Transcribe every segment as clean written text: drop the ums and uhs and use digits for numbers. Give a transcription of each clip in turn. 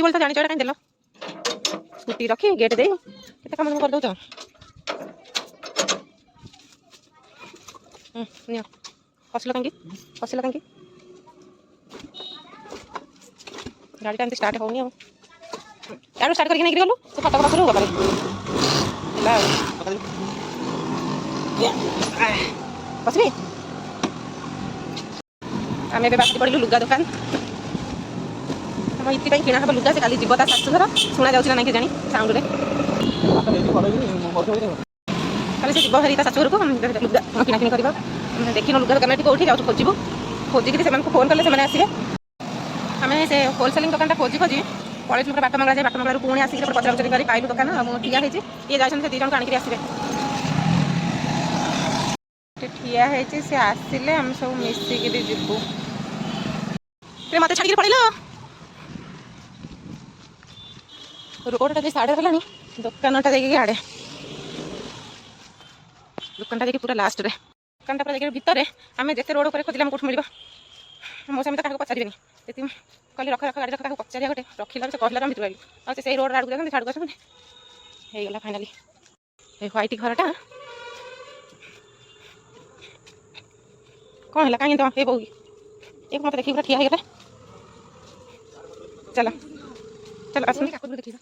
बोल तो जानी चढ़ा कहीं देलो स्कूटी रखी गेट दे केते काम कर दो नियो कसलो कहीं गाड़ी टा स्टार्ट होनी हो यार स्टार्ट करके नहीं गलु से फटा फटा शुरू होगा ला बसबी आम ए बासी पड़ू लुगा दुकान हम इतनी किणा हम लुगा से काली जीव ता शाशुघर शुणा जाऊँ ना कि जानी साउंड रे खाली से जीव हरी ता शाशुघर को लुगा किणा किणी करवा देखिन लुगा दुकान कौटी जाऊँ खोजबू खोजिकी से फोन कले से आसवे आम से होलसेलिंग दुकान खोजी खोजी पड़े बाटमंगला जाए बाटमंगलू पुणी आसिक पचरा पचरी कर पाइलु दुकान ठिया होती ये जाते से 2 जन आनिक आसवे ठिया होती सी आसिले आम सब मिसिक जीवु मत छाड़ी पड़े रोडटा जो साढ़े है दुकानटा देखिए आड़े दुकानटा देखिए पूरा लास्ट रे दुकानटा पूरा देखिए भितर आम जिते रोड पर खोजिले कौट मिल मौसा तो क्या पचारे ये कहली रख रख गाड़ी रख पचार गोटे रखिला से कहला भितर आइलु आ से रोड आड़ जाते छाड़ आस होगा फाइनाली ह्वाइट घरटा कौन है कहीं तो ये बो एक मत देखिए पूरा ठिया हो चलो चलो आस देखिए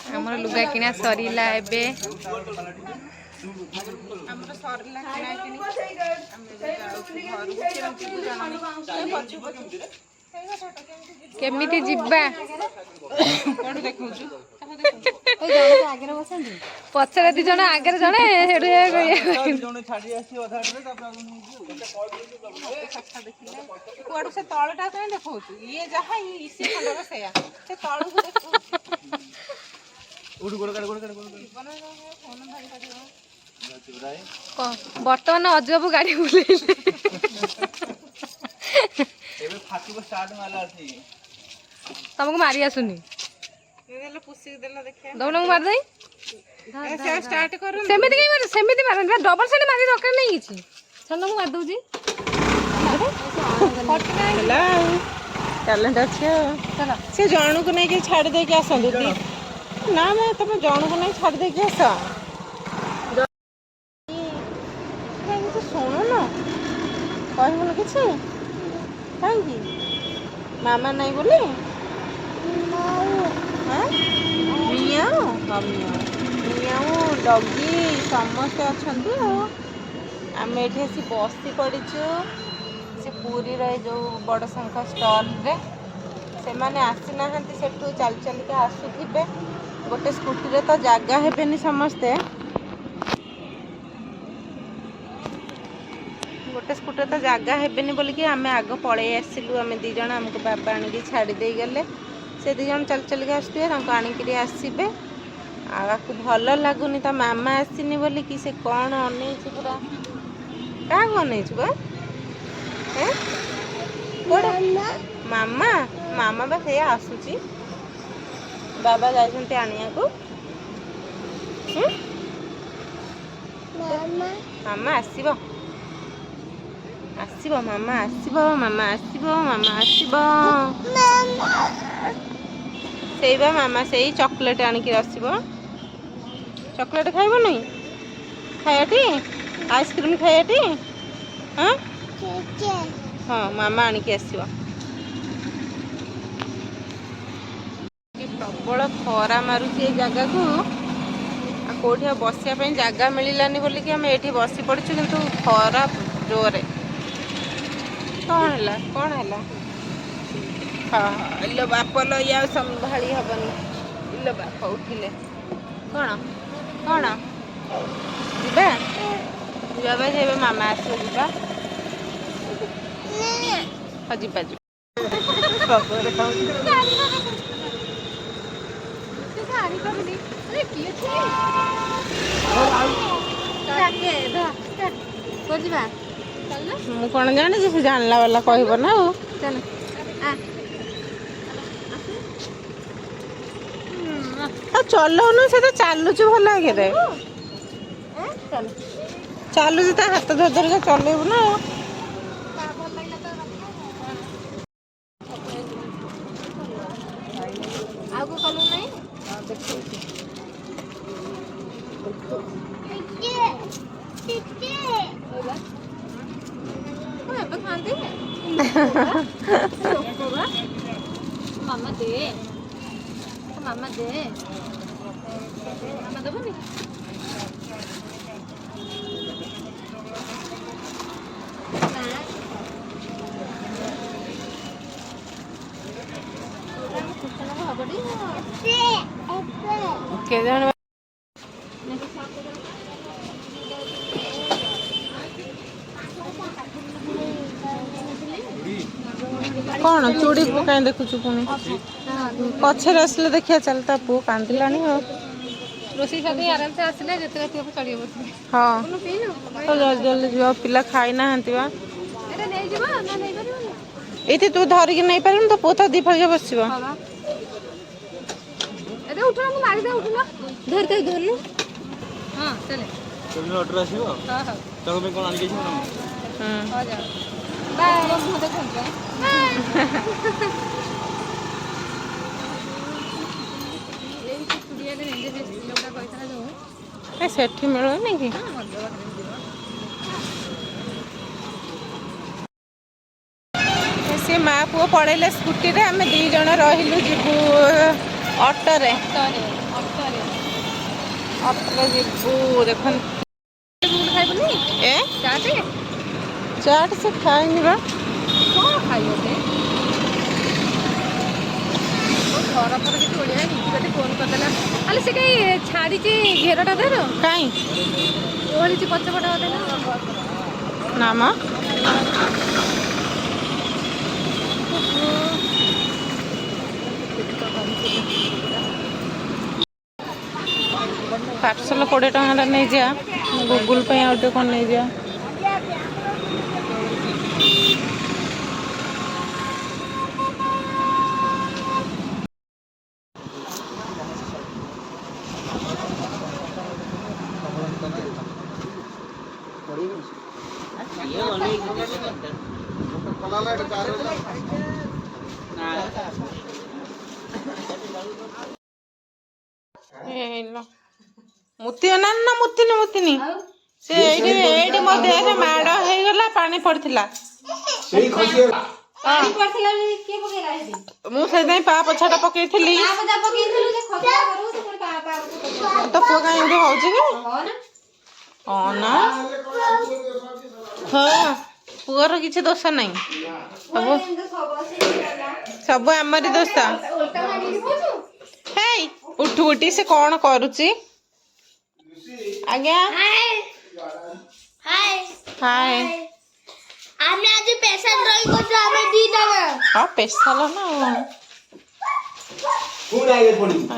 हमर लुगा किना सरीला एबे हमर सरला किना किनी हम जाऊ घर के केमिति जिब्बा कोन देखौछु पछरे 2 जण आगे जणे हेडु जणे छाडी आसी अधा रे तापर कुआडू से तळटा कहीं देखौछु ये जहा इसी खंडर सेया से तळू को देखौ उड गोड़ काट फोन धरि चिबराई वर्तमान अजब गाड़ी बुलेले एबे फाटी को स्टार्ट माला थी तुमको मारी आसुनी देलो पुसी देलो देखिए दौन को मार दई ऐसे स्टार्ट करू सेमिति कहीं मार सेमिति मार डबल साइड मारी दरकार नहीं किछि चलो को मार दउ जी हेलो टैलेंट अच्छे चलो से जानू को नहीं के छाड़ दे के आसंदु ना मैं तुम जानू को नहीं छाड़ दे के आसा सुनो ना कहबो किछि कहीं मामा नहीं बोले मियाओ मियाओ डगी समस्ते अच्छा आम ये बसी पड़ीचु से पुरी जो बड़ शंख स्टल रे से माने आसी ना सेठू चल चल के आसुथिबे गोटे स्कूटी रे तो जागा हेबेनी समस्ते गोटे स्कूटर तो जगह हेबेनी बोलिकी आम आग पड़े आसिलु आम 2 जन आमको बाबा आनिक छाड़ी दे गले से 2 जन चल चल के आसुए आनिक आसबे आपको भल लगुनि तो मामा आसनी बोलिकी से कौन अनै पूरा क्या अनै मामा मामा बस ये आसुची बाबा जाइछन्ते आनिया को मामा आसीबो आसीबो मामा आसीबो मामा आसीबो मामा आसीबो सेइबा मामा सेई चॉकलेट आनिक आसीबो चॉकलेट खाइबो नहीं खायाटी आइसक्रीम खायाटी हाँ हाँ मामा आनिक आसीबो प्रबल खरा मारुची ए जगह को कौटी बसिया जगह मिलानी बोलिकी आम ये बसी पड़चु किंतु खरा जोरे कौन है हाँ इलो बाप लो या संभाली हेनी इलो बाप उठिले कौन कौन जीवा जीवा भाई जेबे मामा आसो जीवा हाँ जीवा जीवा ଜାଣିପାରୁନି ଆରେ କିଏ ଅଛି ଯିବା ଚାଲ ମୁଁ କଣ ଜାଣିଛି, ସେ ଜାଣିଲା ବାଲା କହିବ ନା ଆଉ। ଚାଲ ଆଉ ଚଲଉନୁ, ସେ ତ ଚାଲୁଛୁ ଭଲ ଆଗରେ। ଚାଲ ଚାଲୁଛି ତା ହାତ ଧରି ଧରିକା ଚଲେଇବୁ ନା ଆଉ। ଭଲ ଲାଗିଲା ତ ଆଉ କୋଉ କଲର ନାହିଁ ଏବେ ଖାଆନ୍ତି ମାମା ଦେ ମାମା ଦେବନି କେଜାଣି କଣ ଚୁଡ଼ି ପୁଅ କାହିଁ ଦେଖୁଛୁ ପୁଣି? ପଛରେ ଆସିଲେ ଦେଖିବା। ଚାଲ, ତା ପୁଅ କାନ୍ଦିଲାଣି ଆଉ। ରୋଷେଇ ସାରି ଆରାମସେ ଆସିଲେ ଯେତେବେଳେ ଥିବ ଚଳିବ ହଁ, ପିଇଲୁ ତ ଜଲ୍ଦି ଜଲ୍ଦି ଯିବ, ପିଲା ଖାଇନାହାନ୍ତି ବା। ଏଇଟା ନେଇଯିବ ନା ନେଇପାରିବନି ଏଇଠି ତୁ ଧରିକି ନେଇପାରିବୁନି, ତ ପୁଅ ତ ଦି ଫାଳିକା ବସିବ। ଏବେ ଉଠୁନ, ମୁଁ ମାରିଦେ ଉଠୁନ ଧରିତେ ଧରୁନୁ ହଁ ଚାଲେ ଅର୍ଡର ଆସିବ ହଁ ହଉ ତାଙ୍କ ପାଇଁ କଣ ଆଣିକି ଆସିବ? ହଉ ଯାଅ ବାଏ ମୁହଁ ଦେଖନ୍ତୁ ଏଇ ଚୁଡ଼ିଆରେ ନେଇଯେ ସେ ସ୍ତ୍ରୀ ଲୋକଟା କହିଥିଲା ଯୋଉ ସେଠି ମିଳୁନି କି? ମନ୍ଦିର ପାଖରେ ଯିବ ସେ ମା ପୁଅ ପଳେଇଲେ ସ୍କୁଟିରେ, ଆମେ 2 ଜଣ ରହିଲୁ, ଯିବୁ ଅଟୋରେ। ଅଟୋରେ ଯିବୁ। ଦେଖନ୍ତୁ ଖାଇବୁନି ଏ ଚାଟେ ଚାଟ୍ ସେ ଖାଇନି ବା। କଣ ଖାଇବ ସେ ଘର ଫର କିଛି ଓଳିଆ ନିକି ଫୋନ୍ କରିଦେଲା ଆଲେ ସେ କାହିଁ ଛାଡ଼ିଛି ଘେରଟା ଧର କାଇଁ ଓହଳିଛି ପଛପଟ ଅଧେ ନା ମ ପାର୍ସଲ 20 ଟଙ୍କାଟା ନେଇଯିବା। ଗୁଗୁଲ ପାଇଁ ଆଉ ଟିକେ କ'ଣ ନେଇଯିବା। ମୁତି ନା ନା ମୁତିନି ସେ ଏଇଠି ମୋ ଦେହରେ ମାଡ଼ ହେଇଗଲା, ପାଣି ପଡିଥିଲା। ମୁଁ ସେଇଥିପାଇଁ ପା ପୋଛାଟା ପକେଇଥିଲି। ତ ପୁଅ କାହିଁ ଏମିତି ହଉଛି କି? ହଁ ନା ହଁ, ପୁଅର କିଛି ଦୋଷ ନାହିଁ। ସବୁ ଆମରି ଦୋଷ। ହେଇ ଉଠୁ ଉଠି ସେ କ'ଣ କରୁଛି? ଆଜ୍ଞା ହାଏ। ଆମେ ଆଜି ସ୍ପେଶାଲ ଡ୍ରଇଂ କରୁଛୁ। ଆମେ ଦିଟା ହଁ ସ୍ପେଶାଲ ନା।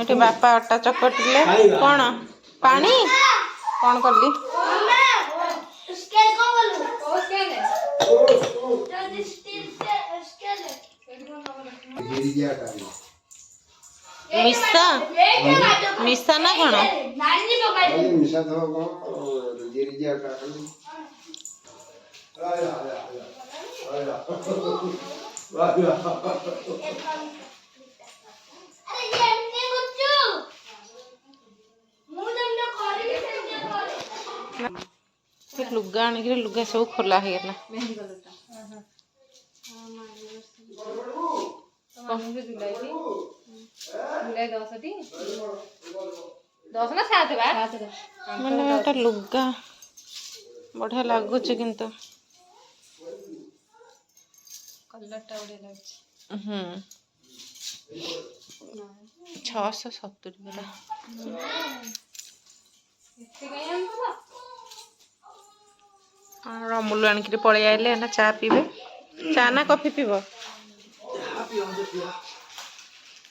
ଏଠି ବାପା ଅଟା ଚକଟିଲେ। କ'ଣ ପାଣି କ'ଣ କଲି? ମିଶା ମିଶା ନା କ'ଣ? ଲୁଗା ଆଣିକିରି ଲୁଗା ସବୁ ଖୋଲା ହେଇଗଲା। ମାନେ ଗୋଟେ ଲୁଗା ବଢିଆ ଲାଗୁଛି, କିନ୍ତୁ କଲରଟା ବଢିଆ ଲାଗୁଛି। 670 ପରା। ଅମୁଲ ଆଣିକିରି ପଳେଇ ଆଇଲେ। ନା ଚା ପିଇବେ? ଚା ନା କଫି ପିଇବ?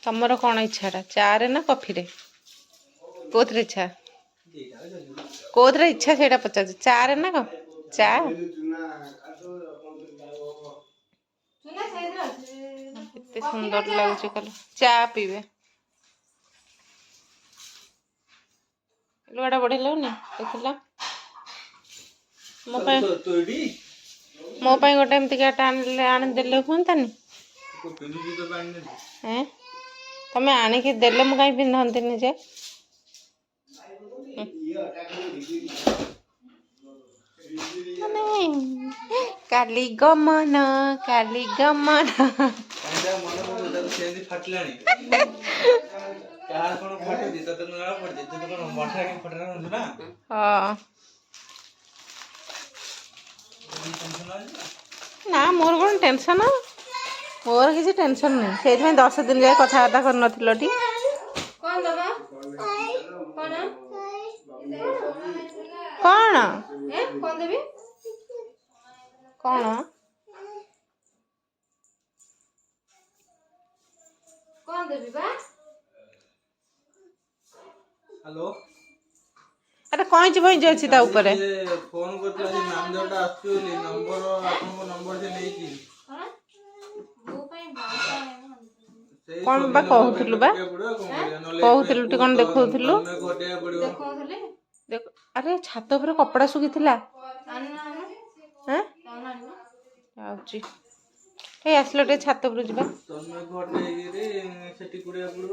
ତମର କ'ଣ ଇଚ୍ଛାଟା, ଚା ରେ ନା କଫିରେ? କୋଉଥିରେ ଇଚ୍ଛା କୋଉଥିରେ ଇଚ୍ଛା ସେଇଟା ପଚାରୁଛି ଚାରେ ନା କଣ ଚା କେତେ ସୁନ୍ଦର ଲାଗୁଛି କହିଲ ଚା ପିଇବେ ଲୁଗାଟା ବଢିଆ ଲାଗୁନି ଦେଖିଲ ମୋ ପାଇଁ ଗୋଟେ ଏମିତି ଗାଟା ଆଣିଦେଲେ ହୁଅନ୍ତାନି ତମେ ଆଣିକି ଦେଲେ ମୁଁ କାହିଁ ପିନ୍ଧନ୍ତିନି ଯେ କାଲି ଗମନ ହଁ ନା ମୋର କଣ ଟେନସନ ମୋର କିଛି ଟେନସନ ନାହିଁ ସେଇଥିପାଇଁ 10 ଦିନ ଯାଏ କଥାବାର୍ତ୍ତା କରିନଥିଲ ଟି କଣ ଦବା କଣ କଣ କଣ ଦେବି କଣ କଣ ଦେବି ବା ହ୍ୟାଲୋ ଆରେ କଇଁଚି ଫଇଁଚି ଅଛି ତା ଉପରେ ଫୋନ କରିଥିଲା ଯେ ନାମଦେବଟା ଆସୁଛି ନମ୍ବର ଆପଣଙ୍କ ନମ୍ବର ସେ ନେଇଛି କଣ ବା କହୁଥିଲୁ ବା କହୁଥିଲୁ ଟି କଣ ଦେଖଉଥିଲୁ ଦେଖଉଥିଲି ଦେଖ ଆରେ ଛାତ ଉପରେ କପଡା ଶୁଖିଥିଲା ଯାଉଛି ଏଇ ଆସିଲ ଟିକେ ଛାତ ଉପରୁ ଯିବା ତମେ ଘଟେଇକିରି ସେଠି କୁଡ଼ିଆ ପଡିବ